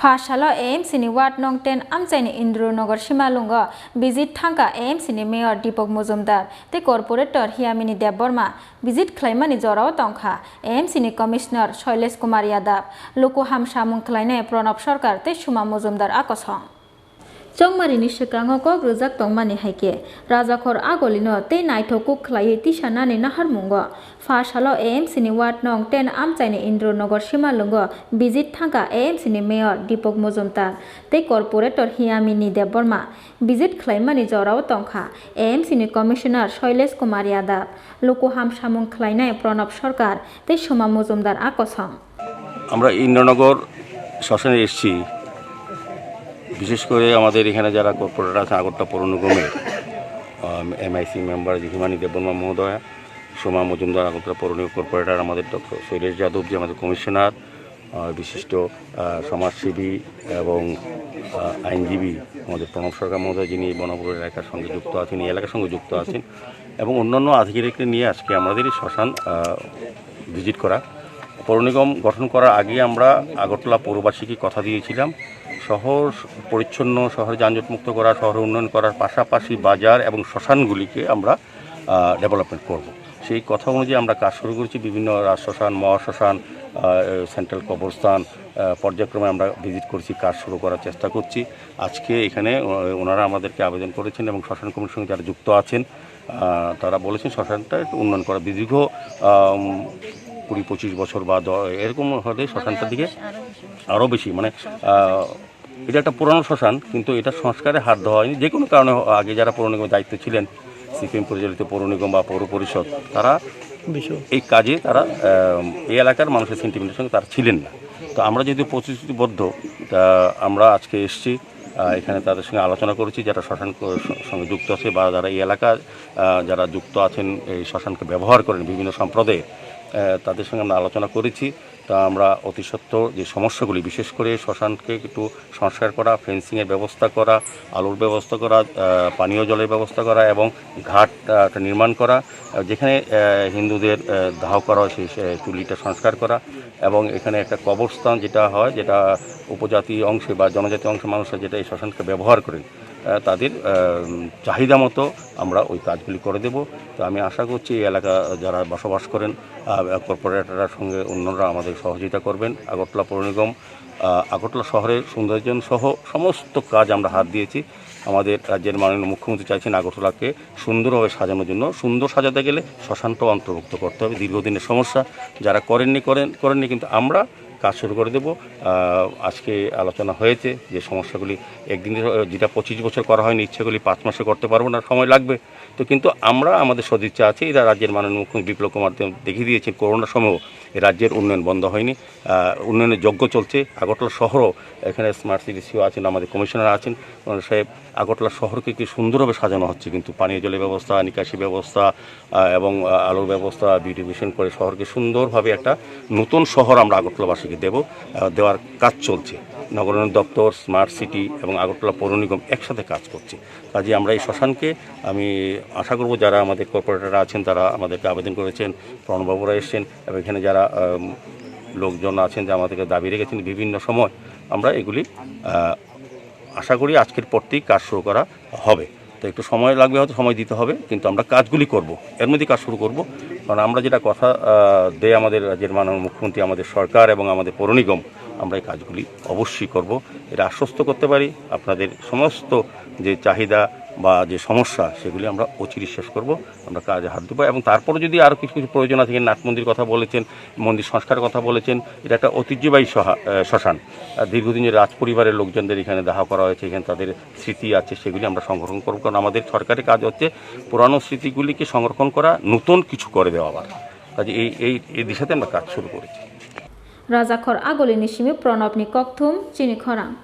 Phasalo AMC ni Ward No.10 Amchaini Indranagar Simalwngo visit Thangkha AMC ni Mayor Dipak Majumder te Corporator Hiamini Deborma visit Klaimani Jorao Thangkha AMC ni Commissioner Shailesh Kumar Yadav Loko Hamsamung Klaine Pranab Sarkar te Suma Majumder akosong Chongmarini Shikrango ko rujak tongmani haike Rajakhor agolino te naithokuk khlai tisanani naharmungo Phasalo AMC ni Ward No.10 Amchaini Indranagar Simalwngo visit Thangkha AMC ni Mayor Dipak Majumder te Corporator Hiamini Deborma visit khlaimani jorao Thangkha AMC ni Commissioner Shailesh Kumar Yadav Loko Hamsamung khlainai Pranab Sarkar te Suma Majumder akosong আমরা ইন্দ্রনগর শ্মশানে এসেছি বিশেষ করে আমাদের এখানে যারা corporator আছে আগরতলা পৌর নিগমের এমআইসি মেম্বার হিমানি দেববর্মা মহোদয়া সোমা মজুমদার আগরতলা পৌর নিগম কর্পোরেটর আমাদের ডক্টর শৈলেশ যাদব যে আমাদের কমিশনার বিশিষ্ট সমাজসেবী এবং আইনজীবী আমাদের প্রণব সরকার মহোদয় যিনি বনপুর এলাকার সঙ্গে যুক্ত আছেন এই এলাকার সঙ্গে যুক্ত আছেন এবং অন্যান্য আধিকারিককে নিয়ে আজকে আমাদের এই শ্মশান ভিজিট করা পৌর নিগম গঠন করার আগে আমরা আগরতলা পৌরবাসীকে কথা দিয়েছিলাম শহর পরিচ্ছন্ন শহর যানজটমুক্ত করা শহর উন্নয়ন করার পাশাপাশি বাজার এবং শ্মশানগুলিকে আমরা ডেভেলপমেন্ট করব সেই কথা অনুযায়ী আমরা কাজ শুরু করেছি বিভিন্ন রাজশ্মশান মহাশ্মশান সেন্ট্রাল কবরস্থান পর্যায়ক্রমে আমরা ভিজিট করছি কাজ শুরু করার চেষ্টা করছি আজকে এখানে ওনারা আমাদেরকে আবেদন করেছেন এবং শ্মশান কমিটির সঙ্গে যারা যুক্ত আছেন তারা বলেছেন শ্মশানটা একটু উন্নয়ন করা দীর্ঘ 20-25 বছর বা এরকম হলে শ্মশানটার দিকে আরও বেশি মানে এটা একটা পুরানো শ্মশান কিন্তু এটা সংস্কারে হাত দেওয়া হয়নি যে কোনো কারণে আগে যারা পৌর নিগমের দায়িত্ব ছিলেন সিপিএম পরিচালিত পৌর নিগম বা পৌর পরিষদ তারা এই কাজে তারা এই এলাকার মানুষের সেন্টিমেন্টের সঙ্গে তারা ছিলেন না তো আমরা যেহেতু প্রতিশ্রুতিবদ্ধ তা আমরা আজকে এসেছি এখানে তাদের সঙ্গে আলোচনা করেছি যারা শ্মশান সঙ্গে যুক্ত আছে বা যারা এই এলাকার যারা যুক্ত আছেন এই শ্মশানকে ব্যবহার করেন বিভিন্ন সম্প্রদায়ে তাদের সঙ্গে আমরা আলোচনা করেছি তা আমরা অতি সত্ত্বর যে সমস্যাগুলি বিশেষ করে শ্মশানকে একটু সংস্কার করা ফেন্সিংয়ের ব্যবস্থা করা আলোর ব্যবস্থা করা পানীয় জলের ব্যবস্থা করা এবং ঘাট নির্মাণ করা যেখানে হিন্দুদের দাহ করা হয় সেই চুল্লিটা সংস্কার করা এবং এখানে একটা কবরস্থান যেটা হয় যেটা উপজাতি অংশে বা জনজাতি অংশের মানুষরা যেটা এই শ্মশানকে ব্যবহার করেন তাদের চাহিদা মতো আমরা ওই কাজগুলি করে দেব তো আমি আশা করছি এই এলাকা যারা বসবাস করেন কর্পোরেটররা সঙ্গে অন্যরা আমাদের সহযোগিতা করবেন আগরতলা পৌর নিগম আগরতলা শহরের সৌন্দর্যায়ন সহ সমস্ত কাজ আমরা হাত দিয়েছি আমাদের রাজ্যের মাননীয় মুখ্যমন্ত্রী চাইছেন আগরতলাকে সুন্দরভাবে সাজানোর জন্য সুন্দর সাজাতে গেলে শ্মশানটাও অন্তর্ভুক্ত করতে হবে দীর্ঘদিনের সমস্যা যারা করেননি কিন্তু আমরা কাজ শুরু করে দেব আজকে আলোচনা হয়েছে যে সমস্যাগুলি একদিনে যেটা 25 বছর করা হয়নি ইচ্ছেগুলি 5 মাসে করতে পারবো না সময় লাগবে তো কিন্তু আমরা আমাদের সদিচ্ছা আছে এরা রাজ্যের মাননীয় মুখ্যমন্ত্রী বিপ্লব কুমার দেব দেখিয়ে দিয়েছেন করোনার সময়ও এই রাজ্যের উন্নয়ন বন্ধ হয়নি উন্নয়নের যজ্ঞ চলছে আগরতলা শহরও এখানে স্মার্ট সিটি সিও আছেন আমাদের কমিশনার আছেন সাহেব আগরতলা শহরকে কি সুন্দরভাবে সাজানো হচ্ছে কিন্তু পানীয় জলের ব্যবস্থা নিকাশি ব্যবস্থা এবং আলোর ব্যবস্থা বিউটিফিকেশন করে শহরকে সুন্দরভাবে একটা নতুন শহর আমরা আগরতলাবাসীকে দেওয়ার কাজ চলছে নগরায়ণ দপ্তর স্মার্ট সিটি এবং আগরতলা পৌর নিগম একসাথে কাজ করছে কাজে আমরা এই শ্মশানকে আমি আশা করব যারা আমাদের কর্পোরেটররা আছেন তারা আমাদেরকে আবেদন করেছেন প্রণবাবুরা এসছেন এবং এখানে যারা লোকজন আছেন যে আমাদেরকে দাবি রেখেছেন বিভিন্ন সময় আমরা এগুলি আশা করি আজকের পর থেকেই কাজ শুরু করা হবে তো একটু সময় লাগবে হয়তো সময় দিতে হবে কিন্তু আমরা কাজগুলি করব এর মধ্যে কাজ শুরু করব কারণ আমরা যেটা কথা দেয় আমাদের রাজ্যের মাননীয় মুখ্যমন্ত্রী আমাদের সরকার এবং আমাদের পৌর নিগম আমরা এই কাজগুলি অবশ্যই করব এটা আশ্বস্ত করতে পারি আপনাদের সমস্ত যে চাহিদা বা যে সমস্যা সেগুলি আমরা অচিরে শেষ করব আমরা কাজে হাত দেবো এবং তারপরে যদি আরও কিছু কিছু প্রয়োজন আছে নাট মন্দির কথা বলেছেন মন্দির সংস্কার কথা বলেছেন এটা একটা ঐতিহ্যবাহী শ্মশান দীর্ঘদিনের রাজ পরিবারের লোকজনদের এখানে দাহ করা হয়েছে এখানে তাদের স্মৃতি আছে সেগুলি আমরা সংরক্ষণ করব কারণ আমাদের সরকারের কাজ হচ্ছে পুরানো স্মৃতিগুলিকে সংরক্ষণ করা নতুন কিছু করে দেওয়া আবার কাজে এই দিশাতে আমরা কাজ শুরু করেছি Rajakhor agolini simi Pranab ni kokthum Chini Khorang